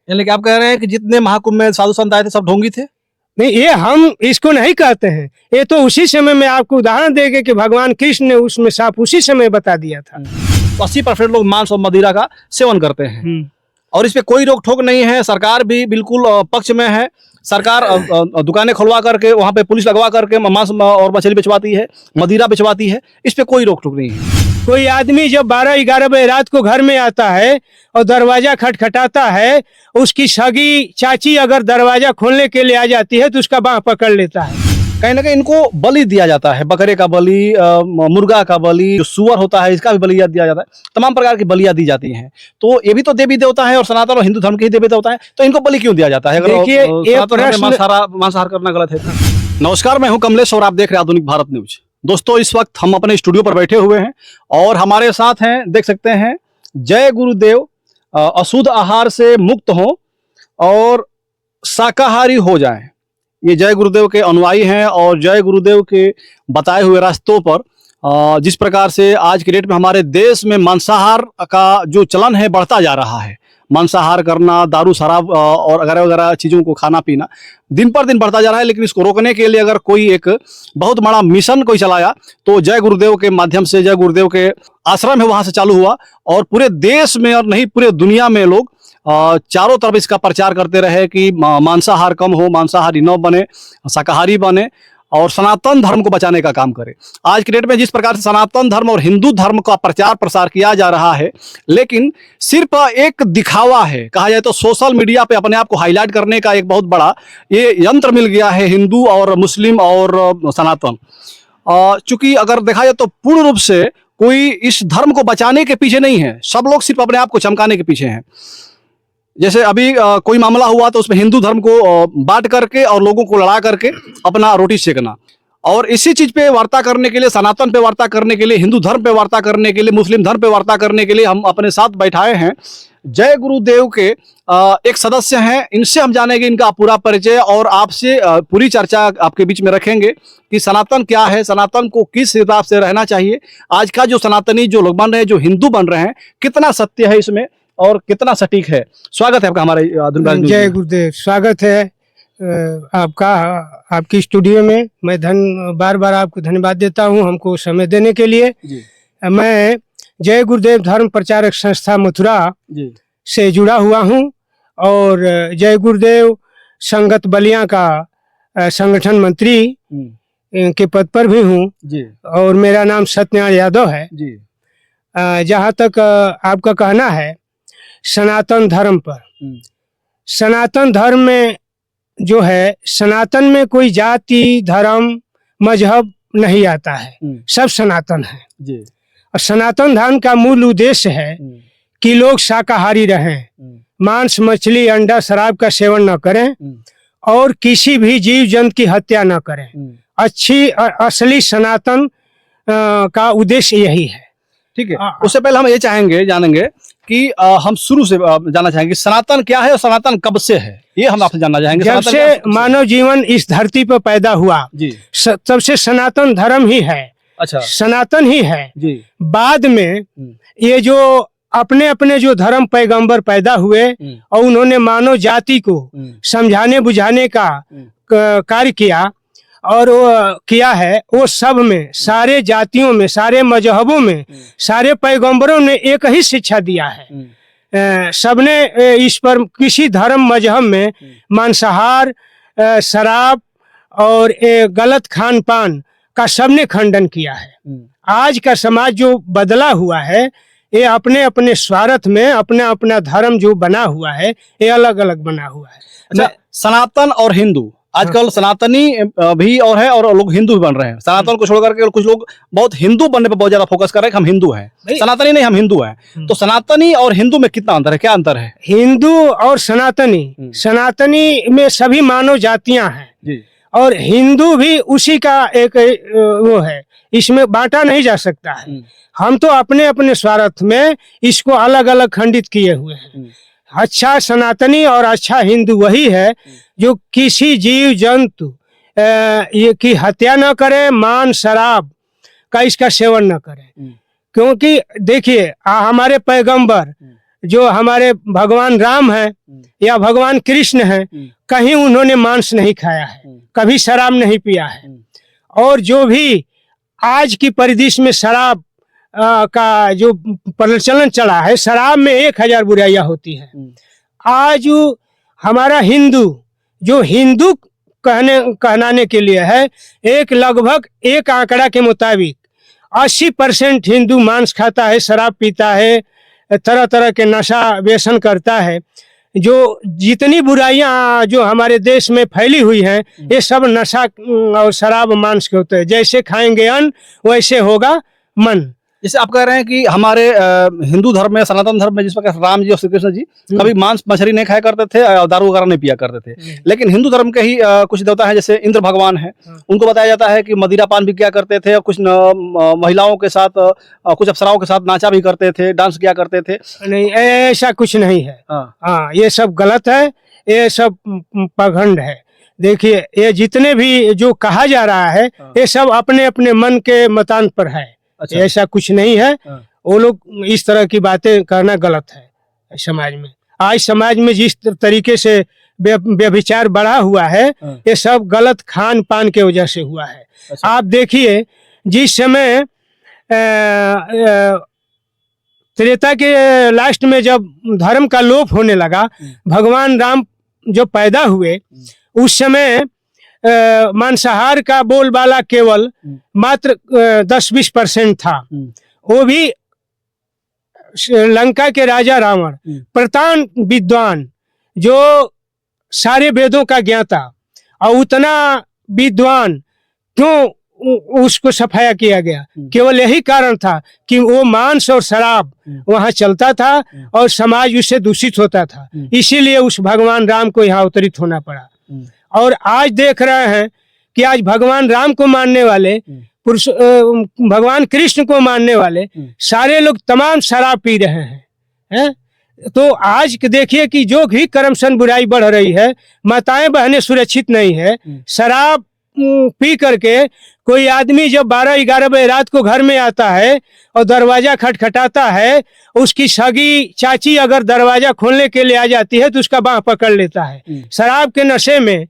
यानी कि आप कह रहे हैं कि जितने महाकुंभ में साधु संत आए थे सब ढोंगी थे? नहीं, ये हम इसको नहीं कहते हैं। ये तो उसी समय में आपको उदाहरण देंगे कि भगवान कृष्ण ने उसमें साफ उसी समय बता दिया था। 80% लोग मांस और मदिरा का सेवन करते हैं और इस पे कोई रोक ठोक नहीं है। सरकार भी बिल्कुल पक्ष में है। सरकार दुकानें खुलवा करके वहाँ पे पुलिस लगवा करके मांस और मछली बेचवाती है, मदिरा बेचवाती है। इस पे कोई रोक टोक नहीं है। कोई आदमी जब 12-11 बजे रात को घर में आता है और दरवाजा खटखटाता है, उसकी सगी चाची अगर दरवाजा खोलने के लिए आ जाती है तो उसका बाँह पकड़ लेता है। कहीं ना कहीं इनको बलि दिया जाता है, बकरे का बलि, मुर्गा का बलि, जो सुअर होता है इसका भी बलि दिया जाता है। तमाम प्रकार की बलियां दी जाती हैं। तो ये भी तो देवी देवता है और सनातन और हिंदू धर्म के ही देवी देवता है, तो इनको बलि क्यों दिया जाता है? देखिए, ये प्रश्न मांसाहार करना गलत है। नमस्कार, मैं हूं कमलेश और आप देख रहे हैं आधुनिक भारत न्यूज। दोस्तों, इस वक्त हम अपने स्टूडियो पर बैठे हुए हैं और हमारे साथ हैं, देख सकते हैं, जय गुरुदेव अशुद्ध आहार से मुक्त हो और शाकाहारी हो जाएं। ये जय गुरुदेव के अनुयायी हैं और जय गुरुदेव के बताए हुए रास्तों पर जिस प्रकार से आज के डेट में हमारे देश में मांसाहार का जो चलन है बढ़ता जा रहा है। मांसाहार करना, दारू शराब और वगैरह वगैरह चीज़ों को खाना पीना दिन पर दिन बढ़ता जा रहा है। लेकिन इसको रोकने के लिए अगर कोई एक बहुत बड़ा मिशन कोई चलाया तो जय गुरुदेव के माध्यम से, जय गुरुदेव के आश्रम है वहाँ से चालू हुआ और पूरे देश में और नहीं पूरे दुनिया में लोग चारों तरफ इसका प्रचार करते रहे कि मांसाहार कम हो, मांसाहारी न बने, शाकाहारी बने और सनातन धर्म को बचाने का काम करे। आज के डेट में जिस प्रकार से सनातन धर्म और हिंदू धर्म का प्रचार प्रसार किया जा रहा है, लेकिन सिर्फ एक दिखावा है। कहा जाए तो सोशल मीडिया पे अपने आप को हाईलाइट करने का एक बहुत बड़ा ये यंत्र मिल गया है हिंदू और मुस्लिम और सनातन। चूंकि अगर देखा जाए तो पूर्ण रूप से कोई इस धर्म को बचाने के पीछे नहीं है, सब लोग सिर्फ अपने आप को चमकाने के पीछे हैं। जैसे अभी कोई मामला हुआ तो उसमें हिंदू धर्म को बांट करके और लोगों को लड़ा करके अपना रोटी सेकना, और इसी चीज पे वार्ता करने के लिए, सनातन पे वार्ता करने के लिए, हिंदू धर्म पे वार्ता करने के लिए, मुस्लिम धर्म पे वार्ता करने के लिए हम अपने साथ बैठाए हैं जय गुरुदेव के एक सदस्य हैं। इनसे हम जानेंगे इनका पूरा परिचय और आपसे पूरी चर्चा आपके बीच में रखेंगे कि सनातन क्या है, सनातन को किस हिसाब से रहना चाहिए, आज का जो सनातनी जो लोग बन रहे हैं, जो हिंदू बन रहे हैं, कितना सत्य है इसमें और कितना सटीक है। स्वागत है आपका हमारे जय गुरुदेव। स्वागत है आपका आपकी स्टूडियो में। मैं बार बार आपको धन्यवाद देता हूं हमको समय देने के लिए। मैं जय गुरुदेव धर्म प्रचारक संस्था मथुरा से जुड़ा हुआ हूं और जय गुरुदेव संगत बलिया का संगठन मंत्री के पद पर भी हूं और मेरा नाम सत्यनारायण यादव है। जहां तक आपका कहना है सनातन धर्म पर, सनातन धर्म में जो है, सनातन में कोई जाति धर्म मजहब नहीं आता है, सब सनातन है। और सनातन धर्म का मूल उद्देश्य है कि लोग शाकाहारी रहें, मांस मछली अंडा शराब का सेवन न करें और किसी भी जीव जंतु की हत्या न करें। अच्छी असली सनातन का उद्देश्य यही है। ठीक है, उससे पहले हम ये जानेंगे कि हम शुरू से जानना चाहेंगे सनातन क्या है और सनातन कब से है, ये हम आपसे जानना चाहेंगे। जब से मानव जीवन इस धरती पर पैदा हुआ तब से सनातन धर्म ही है। अच्छा, सनातन ही है जी। बाद में ये जो अपने अपने जो धर्म पैगंबर पैदा हुए और उन्होंने मानव जाति को समझाने बुझाने का कार्य किया और वो किया है, वो सब में, सारे जातियों में, सारे मजहबों में, सारे पैगंबरों ने एक ही शिक्षा दिया है। सबने इस पर किसी धर्म मजहब में मांसाहार, शराब और गलत खान पान का सबने खंडन किया है। आज का समाज जो बदला हुआ है, ये अपने अपने स्वार्थ में अपना अपना धर्म जो बना हुआ है, ये अलग अलग बना हुआ है। अच्छा, सनातन और हिंदू, आजकल सनातनी भी और है और लोग हिंदू भी बन रहे हैं। सनातन को छोड़ करके कुछ लोग बहुत हिंदू बनने पर बहुत ज्यादा फोकस कर रहे हैं कि हम हिंदू हैं, सनातनी नहीं, हम हिंदू हैं। तो सनातनी और हिंदू में कितना अंतर है, क्या अंतर है? हिंदू और सनातनी, सनातनी में सभी मानव जातियां हैं और हिंदू भी उसी का एक वो है, इसमें बांटा नहीं जा सकता है। हम तो अपने अपने स्वार्थ में इसको अलग अलग खंडित किए हुए हैं। अच्छा सनातनी और अच्छा हिंदू वही है जो किसी जीव जंतु ये की हत्या न करे, मांस शराब का इसका सेवन न करे। क्योंकि देखिए हमारे पैगंबर जो हमारे भगवान राम हैं या भगवान कृष्ण हैं, कहीं उन्होंने मांस नहीं खाया है, कभी शराब नहीं पिया है। और जो भी आज की परिदृश्य में शराब का जो प्रचलन चला है, शराब में 1000 बुराइयां होती हैं। आज हमारा हिंदू जो हिंदू कहनाने के लिए है, लगभग एक आंकड़ा के मुताबिक 80% हिंदू मांस खाता है, शराब पीता है, तरह तरह के नशा व्यसन करता है। जो जितनी बुराइयां जो हमारे देश में फैली हुई हैं, ये सब नशा और शराब मांस के होते हैं। जैसे खाएंगे अन्न वैसे होगा मन। जैसे आप कह रहे हैं कि हमारे हिंदू धर्म में, सनातन धर्म में, जिस प्रकार राम जी और श्री कृष्ण जी कभी मांस मछली नहीं खाया करते थे और दारू वगैरह नहीं पिया करते थे, लेकिन हिंदू धर्म के ही कुछ देवता हैं, जैसे इंद्र भगवान हैं, उनको बताया जाता है कि मदिरापान भी किया करते थे और कुछ महिलाओं के साथ, कुछ अप्सराओं के साथ नाचा भी करते थे, डांस किया करते थे। नहीं, ऐसा कुछ नहीं है। हाँ, ये सब गलत है, ये सब पाखंड है। देखिए, ये जितने भी जो कहा जा रहा है, ये सब अपने अपने मन के मतान पर है। अच्छा। ऐसा कुछ नहीं है। वो लोग इस तरह की बातें करना गलत है समाज में। आज समाज में जिस तरीके से व्यभिचार बढ़ा हुआ है, ये सब गलत खान पान के वजह से हुआ है। अच्छा। आप देखिए, जिस समय त्रेता के लास्ट में जब धर्म का लोप होने लगा, भगवान राम जो पैदा हुए, उस समय मांसाहार का बोलबाला केवल मात्र 10-20% था। वो भी लंका के राजा रावण, प्रधान विद्वान, जो सारे वेदों का ज्ञाता, और उतना विद्वान क्यों उसको सफाया किया गया? केवल यही कारण था कि वो मांस और शराब वहां चलता था और समाज उससे दूषित होता था। इसीलिए उस भगवान राम को यहाँ अवतरित होना पड़ा। और आज देख रहे हैं कि आज भगवान राम को मानने वाले, भगवान कृष्ण को मानने वाले सारे लोग तमाम शराब पी रहे हैं। तो आज देखिए कि जो भी करप्शन बुराई बढ़ रही है, माताएं बहनें सुरक्षित नहीं है। शराब पी करके कोई आदमी जब 12-11 बजे रात को घर में आता है और दरवाजा खटखटाता है, उसकी सगी चाची अगर दरवाजा खोलने के लिए आ जाती है तो उसका बाँह पकड़ लेता है। शराब के नशे में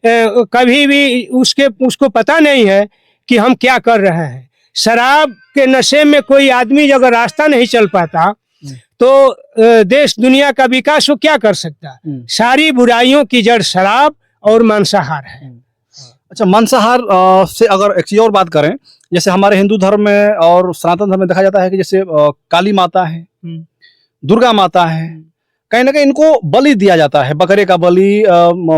कभी भी उसको पता नहीं है कि हम क्या कर रहे हैं। शराब के नशे में कोई आदमी अगर रास्ता नहीं चल पाता तो देश दुनिया का विकास वो क्या कर सकता? सारी बुराइयों की जड़ शराब और मांसाहार है। अच्छा, मांसाहार से अगर एक चीज और बात करें, जैसे हमारे हिंदू धर्म में और सनातन धर्म में देखा जाता है कि जैसे काली माता है, दुर्गा माता है, कहीं ना कहीं इनको बलि दिया जाता है। बकरे का बलि,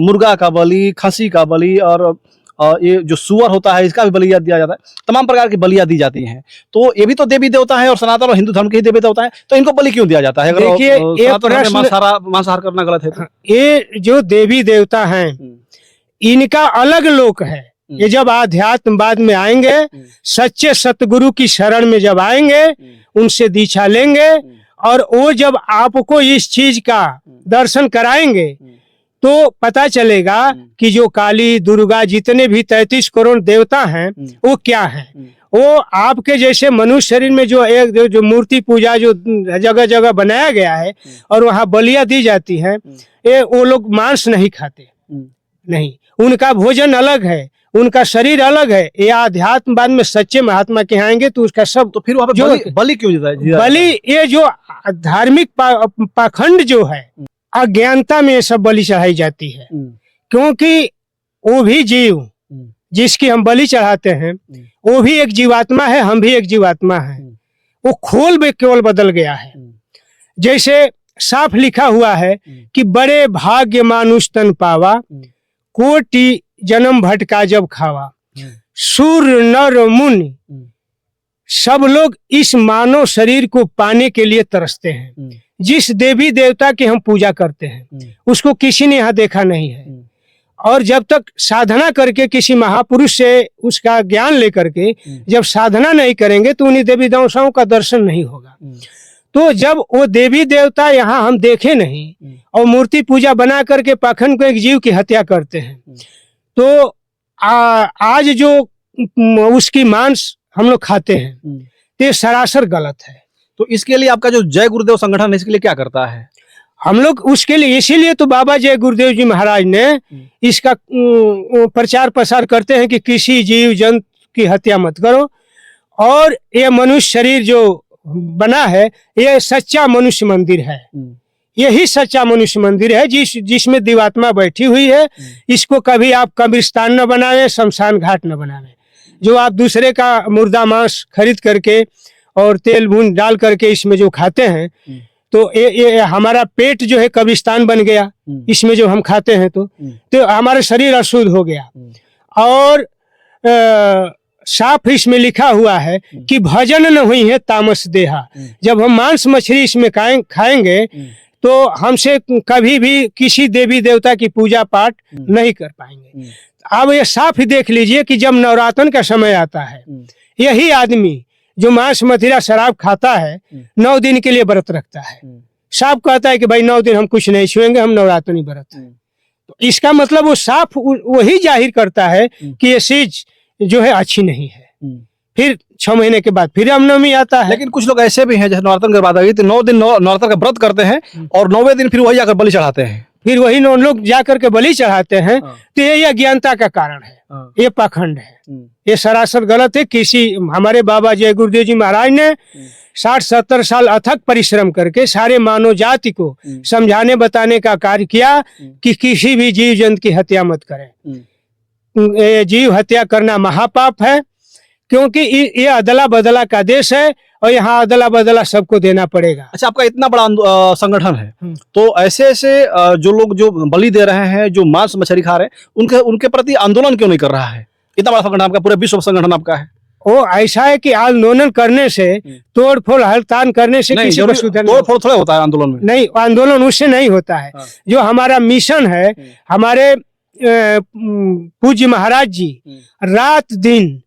मुर्गा का बलि, खसी का बलि, और ये जो सुअर होता है इसका भी बलिया दिया जाता है। तमाम प्रकार की बलियां दी जाती हैं। तो ये भी तो देवी देवता है और सनातन और हिंदू धर्म के ही देवी देवता है, तो इनको बलि क्यों दिया जाता है? देखिए, मांसाहार करना गलत है तो? ये जो देवी देवता हैं, इनका अलग लोक है। ये जब आध्यात्मवाद में आएंगे, सच्चे सतगुरु की शरण में जब आएंगे, उनसे दीक्षा लेंगे और वो जब आपको इस चीज का दर्शन कराएंगे तो पता चलेगा कि जो काली, दुर्गा, जितने भी 33 करोड़ देवता हैं वो क्या हैं। वो आपके जैसे मनुष्य शरीर में जो मूर्ति पूजा जो जगह जगह बनाया गया है और वहाँ बलियां दी जाती हैं, ये वो लोग मांस नहीं खाते, नहीं, उनका भोजन अलग है, उनका शरीर अलग है। ये आध्यात्मवाद में सच्चे महात्मा के आएंगे तो उसका सब, तो फिर वहाँ पे बलि क्यों देता है? बलि, ये जो धार्मिक पाखंड जो है, अज्ञानता में ये सब बलि चढ़ाई जाती है। क्योंकि वो भी जीव जिसकी हम बलि चढ़ाते हैं, वो भी एक जीवात्मा है, हम भी एक जीवात्मा है। वो खोल में केवल बदल गया है। जैसे साफ लिखा हुआ है कि बड़े भाग्य मानुष तन पावा, कोटि जन्म भटका जब खावा। सूर्य नर मुनि सब लोग इस मानव शरीर को पाने के लिए तरसते हैं। जिस देवी देवता की हम पूजा करते हैं उसको किसी ने यहाँ देखा नहीं है। और जब तक साधना करके किसी महापुरुष से उसका ज्ञान लेकर के जब साधना नहीं करेंगे तो उन्हीं देवी देवताओं का दर्शन नहीं होगा। तो जब वो देवी देवता यहाँ हम देखे नहीं और मूर्ति पूजा बना करके पाखंड को एक जीव की हत्या करते हैं, तो आज जो उसकी मांस हम लोग खाते हैं, ये सरासर गलत है। तो इसके लिए आपका जो जय गुरुदेव संगठन है, इसके लिए क्या करता है? हम लोग उसके लिए, इसीलिए तो बाबा जय गुरुदेव जी महाराज ने इसका प्रचार प्रसार करते हैं कि किसी जीव जंतु की हत्या मत करो। और ये मनुष्य शरीर जो बना है, ये सच्चा मनुष्य मंदिर है। यही सच्चा मनुष्य मंदिर है जिसमें दिवात्मा बैठी हुई है। इसको कभी आप कब्रिस्तान न बनावे, शमशान घाट न बनावे। जो आप दूसरे का मुर्दा मांस खरीद करके और तेल भून डाल करके इसमें जो खाते हैं, तो ये हमारा पेट जो है कब्रिस्तान बन गया इसमें जो हम खाते हैं, तो हमारा शरीर अशुद्ध हो गया। और साफ इसमें लिखा हुआ है कि भजन न हुई है तामस देहा। जब हम मांस मछली इसमें खाएंगे तो हमसे कभी भी किसी देवी देवता की पूजा पाठ नहीं कर पाएंगे। अब ये साफ ही देख लीजिए कि जब नवरात्र का समय आता है, यही आदमी जो मांस मदिरा शराब खाता है 9 दिन के लिए व्रत रखता है। साफ कहता है कि भाई 9 दिन हम कुछ नहीं छुएंगे, हम नवरात्रि व्रत है। तो इसका मतलब वो साफ वही जाहिर करता है कि ये चीज जो है अच्छी नहीं है। फिर 6 महीने के बाद फिर रामनवमी आता है। लेकिन कुछ लोग ऐसे भी हैं, जैसे नवरात्र की बात आ गई तो 9 दिन नवरात्र का व्रत करते हैं और 9वें दिन फिर वही जाकर बलि चढ़ाते हैं। फिर वही लोग जाकर के बलि चढ़ाते हैं। तो ये अज्ञानता का कारण है, ये पाखंड है, ये सरासर गलत है। किसी हमारे बाबा जय गुरुदेव जी महाराज ने 60-70 साल अथक परिश्रम करके सारे मानव जाति को समझाने बताने का कार्य किया कि किसी भी जीव जंतु की हत्या मत करें। जीव हत्या करना महापाप है, क्योंकि ये अदला बदला का देश है और यहाँ अदला बदला सबको देना पड़ेगा। अच्छा, आपका इतना बड़ा संगठन है, तो ऐसे जो लोग जो बलि दे रहे हैं, जो मांस मछली खा रहे हैं, उनके प्रति आंदोलन क्यों नहीं कर रहा है? इतना बड़ा संगठन आपका, पूरे विश्व संगठन आपका है। वो ऐसा है कि आंदोलन करने से, तोड़ फोड़ हड़ताल करने से किसी को सुधर तोड़ फोड़ थोड़ा होता है आंदोलन में। नहीं, आंदोलन उससे नहीं होता है। जो हमारा मिशन है, हमारे पूज्य महाराज जी रात दिन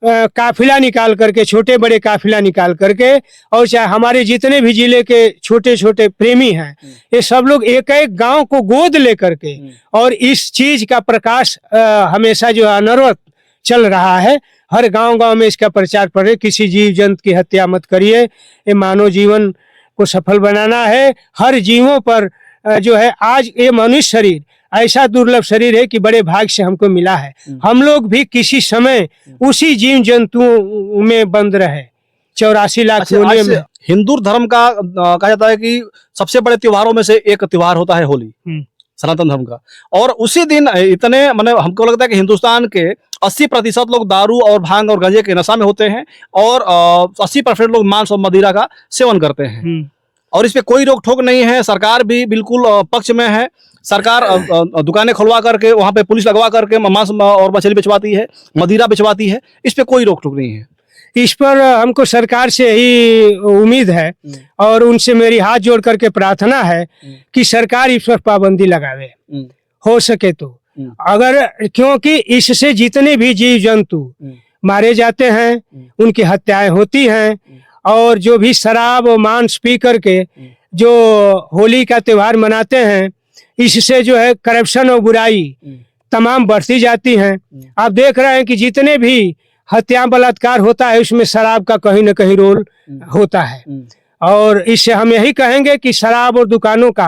काफिला निकाल करके, छोटे बड़े काफिला निकाल करके, और चाहे हमारे जितने भी जिले के छोटे छोटे प्रेमी हैं, ये सब लोग एक एक गांव को गोद लेकर के, और इस चीज का प्रकाश हमेशा जो अनवरत चल रहा है। हर गांव गांव में इसका प्रचार पड़े, किसी जीव जंतु की हत्या मत करिए। ये मानव जीवन को सफल बनाना है। हर जीवों पर जो है, आज ये मनुष्य शरीर ऐसा दुर्लभ शरीर है कि बड़े भाग से हमको मिला है। हम लोग भी किसी समय उसी जीव जंतुओं में बंद रहे। 84 लाख योनियों में। हिंदू धर्म का कहा जाता है कि सबसे बड़े त्योहारों में से एक त्योहार होता है होली, सनातन धर्म का। और उसी दिन इतने, मतलब हमको लगता है कि हिंदुस्तान के 80% लोग दारू और भांग और गांजे के नशा में होते हैं, और 80% लोग मांस और मदिरा का सेवन करते हैं। और इस पे कोई रोक टोक नहीं है। सरकार भी बिल्कुल पक्ष में है। सरकार दुकानें खुलवा करके, वहां पे पुलिस लगवा करके मांस और मछली बेचवाती है, मदिरा बेचवाती है। इस पे कोई रोक टोक नहीं है। इस पर हमको सरकार से ही उम्मीद है, और उनसे मेरी हाथ जोड़ करके प्रार्थना है कि सरकार इस पर पाबंदी लगावे, हो सके तो। अगर, क्योंकि इससे जितने भी जीव जंतु मारे जाते हैं, उनकी हत्याएं होती हैं, और जो भी शराब और मांस पी करके जो होली का त्योहार मनाते हैं, इससे जो है करप्शन और बुराई तमाम बढ़ती जाती हैं। आप देख रहे हैं कि जितने भी हत्या बलात्कार होता है, उसमें शराब का कहीं न कहीं रोल होता है। और इससे हम यही कहेंगे कि शराब और दुकानों का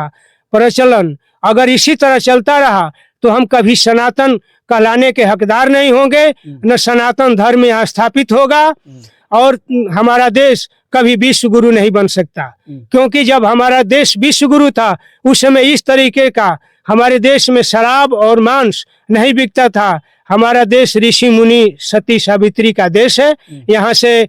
प्रचलन अगर इसी तरह चलता रहा तो हम कभी सनातन कहलाने के हकदार नहीं होंगे, न सनातन धर्म यहाँ स्थापित होगा, और हमारा देश कभी विश्व गुरु नहीं बन सकता। क्योंकि जब हमारा देश विश्व गुरु था, उस समय इस तरीके का हमारे देश में शराब और मांस नहीं बिकता था। हमारा देश ऋषि मुनि सती सावित्री का देश है। यहाँ से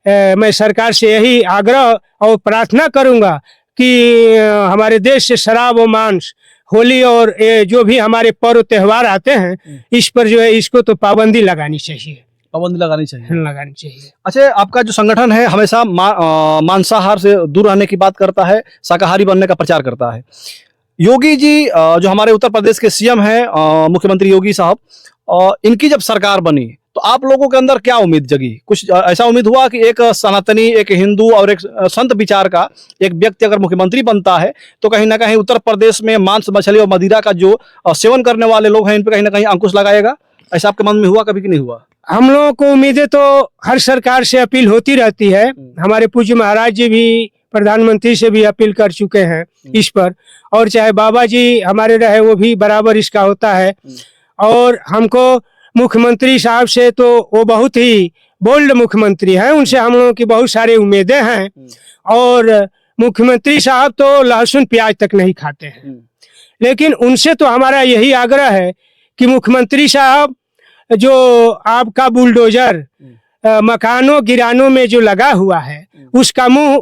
मैं सरकार से यही आग्रह और प्रार्थना करूंगा कि हमारे देश से शराब और मांस, होली और जो भी हमारे पर्व त्योहार आते हैं, इस पर जो है इसको तो पाबंदी लगानी चाहिए। पाबंदी लगानी चाहिए। अच्छा, आपका जो संगठन है हमेशा मांसाहार से दूर रहने की बात करता है, शाकाहारी बनने का प्रचार करता है। योगी जी जो हमारे उत्तर प्रदेश के सीएम हैं, मुख्यमंत्री योगी साहब, इनकी जब सरकार बनी तो आप लोगों के अंदर क्या उम्मीद जगी? कुछ ऐसा उम्मीद हुआ कि एक सनातनी, एक हिंदू और एक संत विचार का एक व्यक्ति अगर मुख्यमंत्री बनता है तो कहीं ना कहीं उत्तर प्रदेश में मांस मछली और मदिरा का जो सेवन करने वाले लोग हैं, इन पर कहीं ना कहीं अंकुश लगाएगा? ऐसा आपके मन में हुआ कभी कि नहीं हुआ? हम लोगों को उम्मीदें तो हर सरकार से अपील होती रहती है। हमारे पूज्य महाराज जी भी प्रधानमंत्री से भी अपील कर चुके हैं इस पर, और चाहे बाबा जी हमारे रहे वो भी बराबर इसका होता है। और हमको मुख्यमंत्री साहब से तो वो बहुत ही बोल्ड मुख्यमंत्री हैं, उनसे हम लोगों की बहुत सारी उम्मीदें हैं। और मुख्यमंत्री साहब तो लहसुन प्याज तक नहीं खाते हैं, लेकिन उनसे तो हमारा यही आग्रह है कि मुख्यमंत्री साहब जो आपका बुलडोजर मकानों गिरानों में जो लगा हुआ है उसका मुंह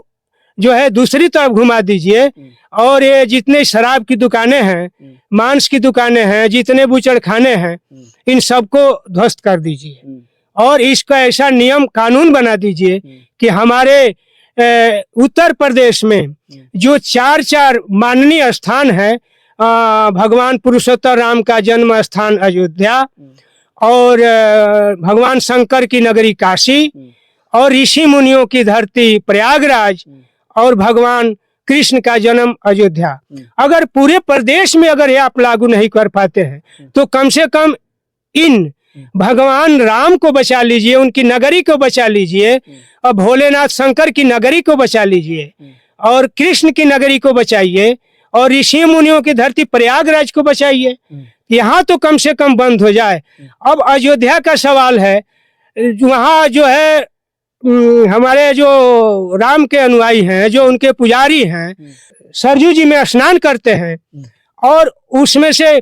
जो है दूसरी तरफ घुमा दीजिए, और ये जितने शराब की दुकानें हैं, मांस की दुकानें हैं, जितने बुचड़ खाने हैं, इन सबको ध्वस्त कर दीजिए। और इसका ऐसा नियम कानून बना दीजिए कि हमारे उत्तर प्रदेश में जो चार माननीय स्थान है, भगवान पुरुषोत्तम राम का जन्म स्थान अयोध्या, और भगवान शंकर की नगरी काशी, और ऋषि मुनियों की धरती प्रयागराज, और भगवान कृष्ण का जन्म अयोध्या, अगर पूरे प्रदेश में अगर ये आप लागू नहीं कर पाते हैं तो कम से कम इन भगवान राम को बचा लीजिए, उनकी नगरी को बचा लीजिए, और भोलेनाथ शंकर की नगरी को बचा लीजिए, और कृष्ण की नगरी को बचाइए, और ऋषि मुनियों की धरती प्रयागराज को बचाइए। यहाँ तो कम से कम बंद हो जाए। अब अयोध्या का सवाल है, वहाँ जो है हमारे जो राम के अनुयायी हैं, जो उनके पुजारी हैं, सरजू जी में स्नान करते हैं, और उसमें से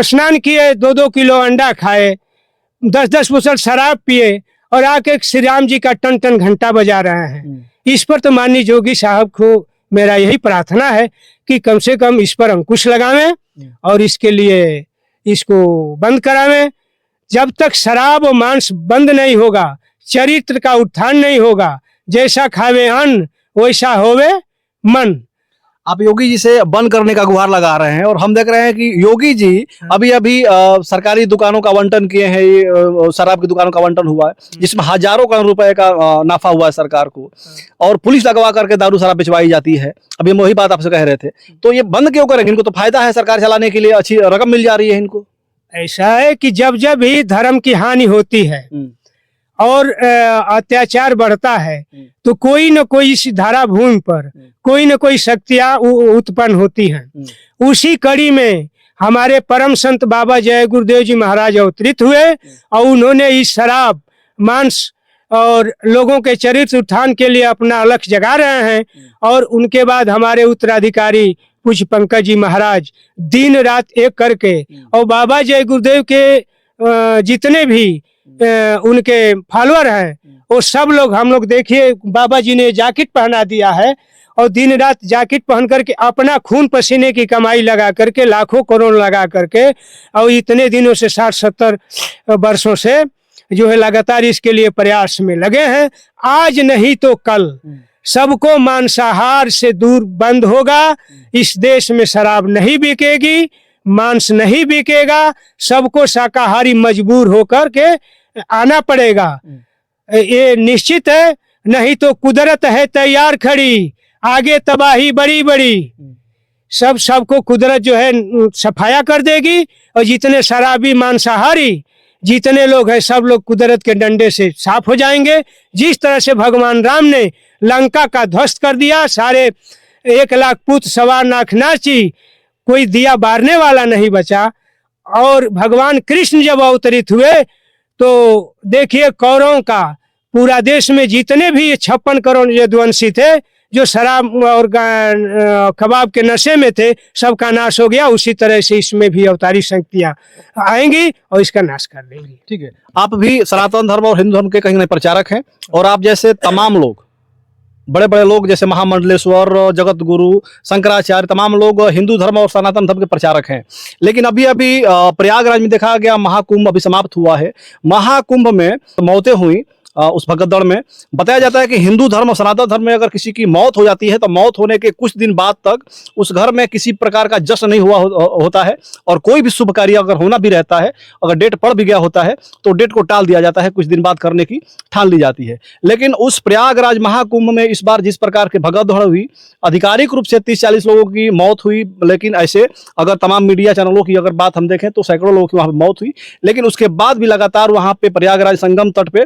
स्नान किए, 2-2 किलो अंडा खाए, 10-10 बोतल शराब पिए, और आके श्री राम जी का टन टन घंटा बजा रहे हैं। इस पर तो माननीय योगी साहब को मेरा यही प्रार्थना है कि कम से कम इस पर अंकुश लगावें और इसके लिए इसको बंद करावें। जब तक शराब और मांस बंद नहीं होगा, चरित्र का उत्थान नहीं होगा, जैसा खावे अन्न वैसा होवे मन। आप योगी जी से बंद करने का गुहार लगा रहे हैं, और हम देख रहे हैं कि योगी जी अभी सरकारी दुकानों का आवंटन किए हैं, ये शराब की दुकानों का आवंटन हुआ है जिसमें हजारों करोड़ रुपए का नाफा हुआ है सरकार को, और पुलिस लगवा करके दारू शराब बेचवाई जाती है। अभी हम वही बात आपसे कह रहे थे, तो ये बंद क्यों करेंगे? इनको तो फायदा है, सरकार चलाने के लिए अच्छी रकम मिल जा रही है इनको। ऐसा है कि जब जब भी धर्म की हानि होती है और अत्याचार बढ़ता है तो कोई न कोई इस धारा भूमि पर कोई न कोई शक्तियां उत्पन्न होती हैं। उसी कड़ी में हमारे परम संत बाबा जय गुरुदेव जी महाराज अवतरित हुए, और उन्होंने इस शराब मांस और लोगों के चरित्र उत्थान के लिए अपना अलख जगा रहे हैं। और उनके बाद हमारे उत्तराधिकारी पूज्य पंकज जी महाराज दिन रात एक करके, और बाबा जय गुरुदेव के जितने भी उनके फॉलोअर हैं वो सब लोग, हम लोग देखिए बाबा जी ने जैकेट पहना दिया है, और दिन रात जैकेट पहन करके अपना खून पसीने की कमाई लगा करके, लाखों करोड़ लगा करके, और इतने दिनों से 60-70 वर्षों से जो है लगातार इसके लिए प्रयास में लगे हैं। आज नहीं तो कल सबको मांसाहार से दूर बंद होगा। इस देश में शराब नहीं बिकेगी, मांस नहीं बिकेगा, सबको शाकाहारी मजबूर होकर के आना पड़ेगा, ये निश्चित है। नहीं तो कुदरत है तैयार खड़ी, आगे तबाही बड़ी बड़ी, सबको कुदरत जो है सफाया कर देगी, और जितने शराबी मांसाहारी जितने लोग हैं सब लोग कुदरत के डंडे से साफ हो जाएंगे। जिस तरह से भगवान राम ने लंका का ध्वस्त कर दिया, सारे 1 लाख पुत 1.25 लाख नाची, कोई दिया बारने वाला नहीं बचा। और भगवान कृष्ण जब अवतरित हुए तो देखिए कौरवों का पूरा देश में जितने भी 56 करोड़ यदुवंशी थे जो शराब और कबाब के नशे में थे, सबका नाश हो गया। उसी तरह से इसमें भी अवतारी शक्तियाँ आएंगी और इसका नाश कर देंगी। ठीक है, आप भी सनातन धर्म और हिंदू धर्म के कहीं न प्रचारक हैं, और आप जैसे तमाम लोग, बड़े बड़े लोग जैसे महामंडलेश्वर, जगत गुरु, शंकराचार्य, तमाम लोग हिंदू धर्म और सनातन धर्म के प्रचारक हैं। लेकिन अभी प्रयागराज में देखा गया महाकुंभ अभी समाप्त हुआ है। महाकुंभ में मौतें हुई, उस भगदड़ में बताया जाता है कि हिंदू धर्म और सनातन धर्म में अगर किसी की मौत हो जाती है तो मौत होने के कुछ दिन बाद तक उस घर में किसी प्रकार का जश्न नहीं होता है, और कोई भी शुभ कार्य अगर होना भी रहता है, अगर डेट पड़ भी गया होता है तो डेट को टाल दिया जाता है, कुछ दिन बाद करने की ठान ली जाती है। लेकिन उस प्रयागराज महाकुंभ में इस बार जिस प्रकार की भगदड़ हुई, आधिकारिक रूप से 30-40 लोगों की मौत हुई, लेकिन ऐसे अगर तमाम मीडिया चैनलों की अगर बात हम देखें तो सैकड़ों लोगों की वहां मौत हुई। लेकिन उसके बाद भी लगातार वहां पे प्रयागराज संगम तट पे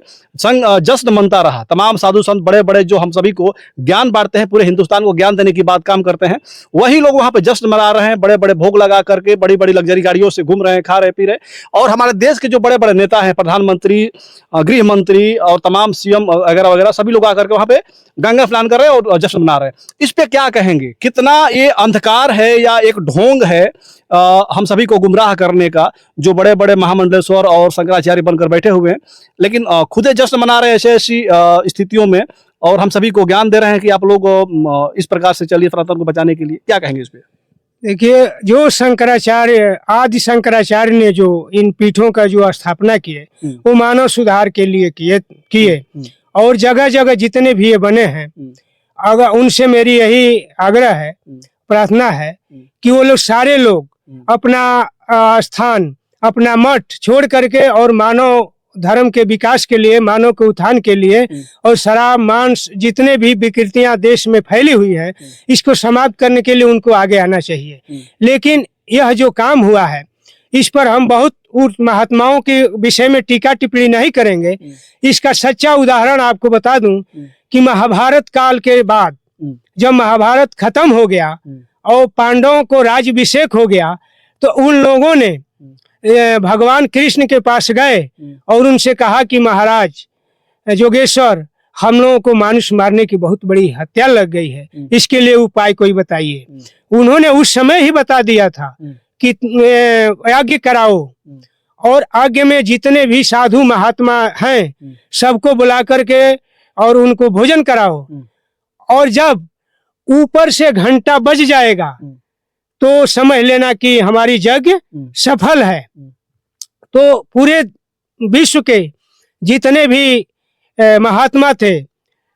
जश्न मनता रहा। तमाम साधु संत बड़े बड़े जो हम सभी को ज्ञान बांटते हैं, पूरे हिंदुस्तान को ज्ञान देने की बात काम करते हैं, वही लोग वहां पे जश्न मना रहे हैं, बड़े बड़े भोग लगा करके बड़ी बड़ी लग्जरी गाड़ियों से घूम रहे हैं, खा रहे पी रहे। और हमारे देश के जो बड़े बड़े नेता हैं, प्रधानमंत्री, गृह मंत्री और तमाम सीएम वगैरह वगैरह, सभी लोग आकर के वहां पे गंगा स्नान कर रहे हैं और जश्न मना रहे हैं। इस पे क्या कहेंगे? कितना ये अंधकार है या एक ढोंग है हम सभी को गुमराह करने का, जो बड़े बड़े महामंडलेश्वर और शंकराचार्य बनकर बैठे हुए हैं, लेकिन खुदे जश्न मना रहे हैं ऐसी स्थितियों में, और हम सभी को ज्ञान दे रहे हैं कि आप लोग इस प्रकार से चलिए सनातन को बचाने के लिए। क्या कहेंगे इस पे? देखिए, जो शंकराचार्य, आदि शंकराचार्य ने जो इन पीठों का जो स्थापना किए, वो मानव सुधार के लिए किए और जगह जगह जितने भी ये बने हैं, अगर उनसे मेरी यही आग्रह है, प्रार्थना है कि वो लोग सारे लोग अपना स्थान, अपना मठ छोड़ करके और मानव धर्म के विकास के लिए, मानव के उत्थान के लिए, और शराब मांस जितने भी विकृतियां देश में फैली हुई है, इसको समाप्त करने के लिए उनको आगे आना चाहिए। लेकिन यह जो काम हुआ है, इस पर हम बहुत महात्माओं के विषय में टीका टिप्पणी नहीं करेंगे। इसका सच्चा उदाहरण आपको बता दूं कि महाभारत काल के बाद जब महाभारत खत्म हो गया और पांडवों को राज्याभिषेक हो गया, तो उन लोगों ने भगवान कृष्ण के पास गए और उनसे कहा कि महाराज जोगेश्वर, हम लोगों को मानुष मारने की बहुत बड़ी हत्या लग गई है, इसके लिए उपाय कोई बताइए। उन्होंने उस समय ही बता दिया था कि यज्ञ कराओ, और यज्ञ में जितने भी साधु महात्मा हैं सबको बुला करके और उनको भोजन कराओ, और जब ऊपर से घंटा बज जाएगा तो समझ लेना कि हमारी यज्ञ सफल है। तो पूरे विश्व के जितने भी महात्मा थे,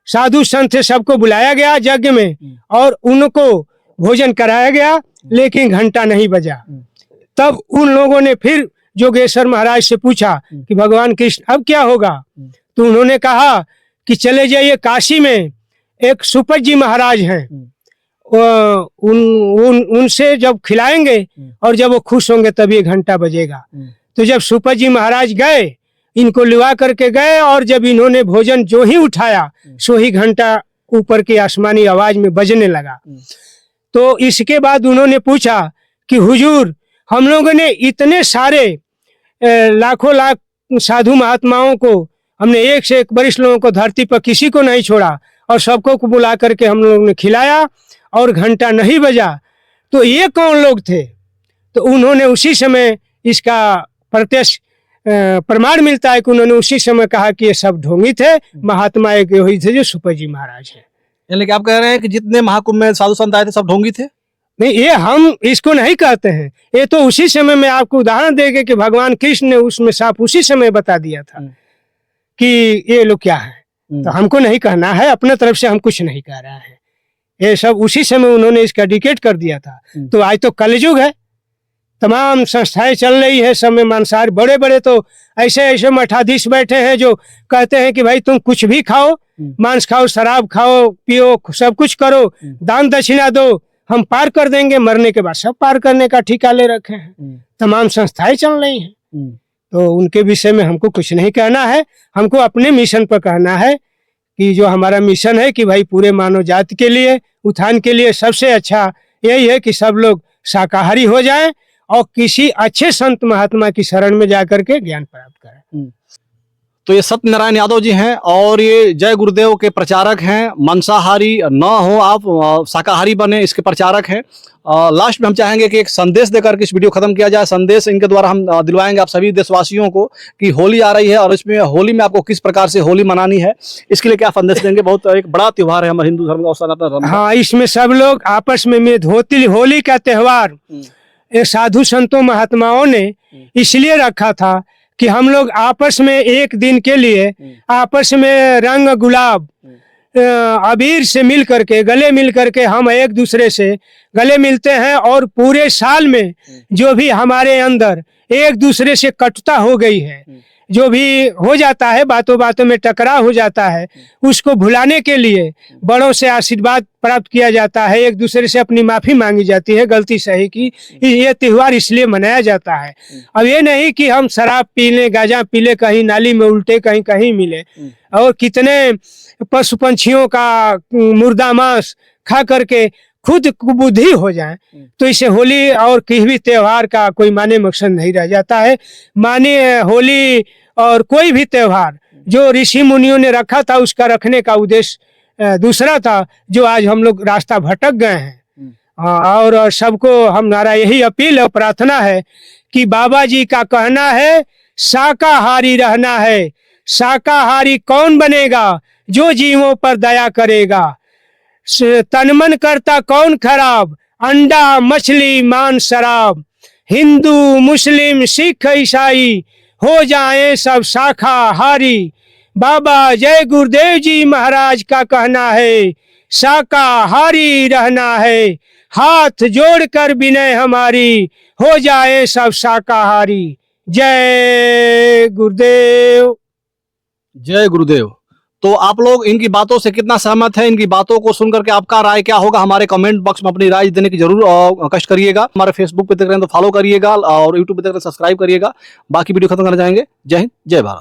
साधु संत थे, सबको बुलाया गया यज्ञ में और उनको भोजन कराया गया, लेकिन घंटा नहीं बजा। तब उन लोगों ने फिर जोगेश्वर महाराज से पूछा कि भगवान कृष्ण अब क्या होगा? तो उन्होंने कहा कि चले जाइए, काशी में एक सुपत जी महाराज हैं, उनसे जब खिलाएंगे और जब वो खुश होंगे तब ये घंटा बजेगा। तो जब सुपत जी महाराज गए, इनको लिवा करके गए, और जब इन्होंने भोजन जो ही उठाया सो ही घंटा ऊपर की आसमानी आवाज में बजने लगा। तो इसके बाद उन्होंने पूछा कि हुजूर, हम लोगों ने इतने सारे लाखों लाख साधु महात्माओं को, हमने एक से एक वरिष्ठ लोगों को धरती पर किसी को नहीं छोड़ा, और सबको को बुला करके हम लोगों ने खिलाया और घंटा नहीं बजा, तो ये कौन लोग थे? तो उन्होंने उसी समय इसका प्रत्यक्ष प्रमाण मिलता है कि उन्होंने उसी समय कहा कि ये सब ढोंगी थे, महात्मा एक वही थे जो सुपत जी महाराज है। यानी कि आप कह रहे हैं कि जितने महाकुंभ में साधु संत आए थे सब ढोंगी थे? नहीं, ये हम इसको नहीं कहते हैं, ये तो उसी समय में आपको उदाहरण देंगे कि भगवान कृष्ण ने उसमें साफ उसी समय बता दिया था कि ये लोग क्या है। तो हमको नहीं कहना है, अपने तरफ से हम कुछ नहीं कह रहे हैं, ये सब उसी समय उन्होंने इसका डिकेट कर दिया था। तो आज तो कलयुग है, तमाम संस्थाएं चल रही है, सब में मांसाहार, बड़े बड़े तो ऐसे ऐसे मठाधीश बैठे हैं जो कहते हैं कि भाई तुम कुछ भी खाओ, मांस खाओ, शराब खाओ, पियो, सब कुछ करो, दान दक्षिणा दो, हम पार कर देंगे, मरने के बाद सब पार करने का ठिका ले रखे हैं। तमाम संस्थाएं चल रही हैं, तो उनके विषय में हमको कुछ नहीं कहना है। हमको अपने मिशन पर कहना है कि जो हमारा मिशन है कि भाई पूरे मानव जाति के लिए, उत्थान के लिए सबसे अच्छा यही है कि सब लोग शाकाहारी हो जाएं और किसी अच्छे संत महात्मा की शरण में जाकर के ज्ञान प्राप्त करें। तो ये सत्यनारायण यादव जी हैं और ये जय गुरुदेव के प्रचारक हैं। मांसाहारी न हो आप, शाकाहारी बने, इसके प्रचारक हैं। लास्ट में हम चाहेंगे कि एक संदेश देकर के इस वीडियो खत्म किया जाए। संदेश इनके द्वारा हम दिलवाएंगे आप सभी देशवासियों को कि होली आ रही है और इसमें होली में आपको किस प्रकार से होली मनानी है, इसके लिए क्या संदेश देंगे। बहुत एक बड़ा त्योहार है हमारे हिंदू धर्म का और सनातन धर्म का। हाँ, इसमें सब लोग आपस में होली का त्योहार साधु संतों महात्माओं ने इसलिए रखा था कि हम लोग आपस में एक दिन के लिए आपस में रंग गुलाब अबीर से मिल करके गले मिल करके हम एक दूसरे से गले मिलते हैं, और पूरे साल में जो भी हमारे अंदर एक दूसरे से कटुता हो गई है, जो भी हो जाता है, बातों बातों में टकराव हो जाता है, उसको भुलाने के लिए बड़ों से आशीर्वाद प्राप्त किया जाता है, एक दूसरे से अपनी माफी मांगी जाती है गलती सही की। ये त्योहार इसलिए मनाया जाता है। अब ये नहीं कि हम शराब पी लें, गांजा पी लें, कहीं नाली में उल्टे कहीं कहीं मिले, और कितने पशु पंछियों का मुर्दा मांस खा करके खुद कुबुद्धि हो जाए, तो इसे होली और किसी भी त्योहार का कोई माने मकसद नहीं रह जाता है। माने होली और कोई भी त्योहार जो ऋषि मुनियों ने रखा था, उसका रखने का उद्देश्य दूसरा था, जो आज हम लोग रास्ता भटक गए हैं। और सबको हमारा यही अपील और प्रार्थना है कि बाबा जी का कहना है शाकाहारी रहना है। शाकाहारी कौन बनेगा? जो जीवों पर दया करेगा। तन मन करता कौन खराब? अंडा मछली मांस शराब। हिंदू मुस्लिम सिख ईसाई हो जाएं सब शाकाहारी। बाबा जय गुरुदेव जी महाराज का कहना है शाकाहारी रहना है। हाथ जोड़कर विनय हमारी, हो जाए सब शाकाहारी। जय गुरुदेव। जय गुरुदेव। तो आप लोग इनकी बातों से कितना सहमत है? इनकी बातों को सुन करके आपका राय क्या होगा? हमारे कमेंट बॉक्स में अपनी राय देने की जरूर कष्ट करिएगा। हमारे फेसबुक पे देख रहे हैं तो फॉलो करिएगा, और यूट्यूब पे देख रहे हैं सब्सक्राइब करिएगा। बाकी वीडियो खत्म करना चाहेंगे। जय हिंद, जय भारत।